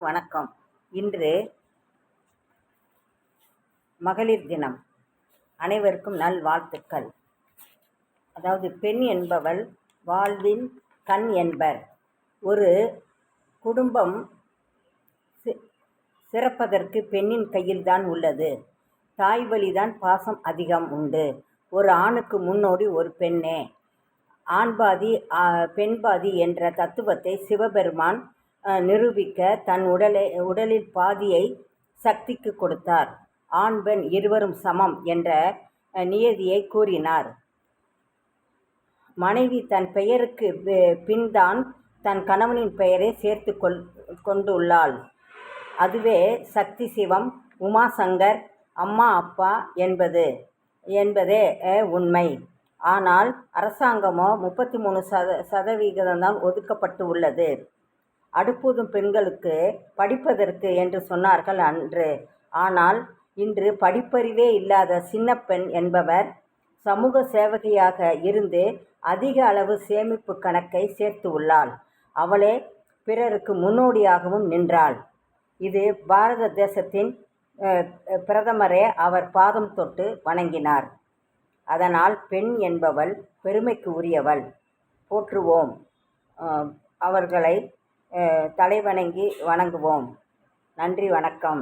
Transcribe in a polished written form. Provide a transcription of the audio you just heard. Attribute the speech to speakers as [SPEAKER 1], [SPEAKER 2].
[SPEAKER 1] வணக்கம். இன்று மகளிர் தினம். அனைவருக்கும் நல்வாழ்த்துக்கள். அதாவது பெண் என்பவள் வாழ்வின் கண் என்பர். ஒரு குடும்பம் சிறப்பதற்கு பெண்ணின் கையில்தான் உள்ளது. தாய் வழிதான் பாசம் அதிகம் உண்டு. ஒரு ஆணுக்கு முன்னோடி ஒரு பெண்ணே. ஆண்பாதி பெண்பாதி என்ற தத்துவத்தை சிவபெருமான் நிரூபிக்க தன் உடலில் பாதியை சக்திக்கு கொடுத்தார். ஆண் பெண் இருவரும் சமம் என்ற நியதியை கூறினார். மனைவி தன் பெயருக்கு பின்தான் தன் கணவனின் பெயரை சேர்த்து கொண்டுள்ளாள். அதுவே சக்தி சிவம், உமாசங்கர், அம்மா அப்பா என்பதே உண்மை. ஆனால் அரசாங்கமோ 33% தான் ஒதுக்கப்பட்டு உள்ளது. அடுப்பூதும் பெண்களுக்கு படிப்பதற்கு என்று சொன்னார்கள் அன்று. ஆனால் இன்று படிப்பறிவே இல்லாத சின்ன பெண் என்பவர் சமூக சேவகியாக இருந்து அதிக அளவு சேமிப்பு கணக்கை சேர்த்து உள்ளாள். அவளே பிறருக்கு முன்னோடியாகவும் நின்றாள். இது பாரத தேசத்தின் பிரதமரே அவர் பாதம் தொட்டு வணங்கினார். அதனால் பெண் என்பவள் பெருமைக்கு உரியவள். போற்றுவோம், அவர்களை தலைவணங்கி வணங்குவோம். நன்றி, வணக்கம்.